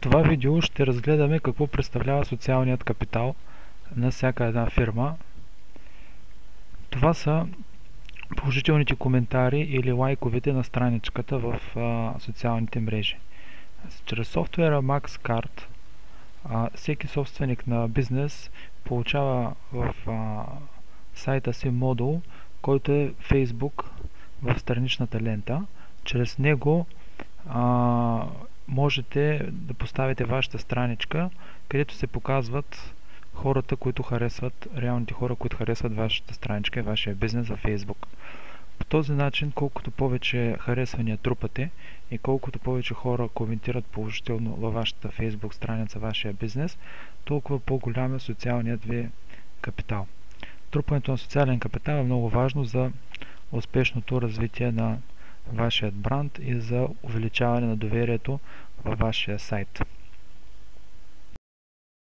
това видео ще разгледаме какво представлява социалният капитал на всяка една фирма. Това са положителните коментари или лайковете на страничката в социалните мрежи. Чрез софтуера MaxCard всеки собственик на бизнес получава в сайта си модул, който е Facebook в страничната лента. Чрез него можете да поставите вашата страничка, където се показват хората, които харесват, реалните хора, които харесват вашата страничка и вашия бизнес във Facebook. По този начин, колкото повече харесвания трупате и колкото повече хора коментират положително във вашата Facebook страница, вашия бизнес, толкова по-голям е социалният ви капитал. Трупането на социален капитал е много важно за успешното развитие на вашият бранд и за увеличаване на доверието във вашия сайт.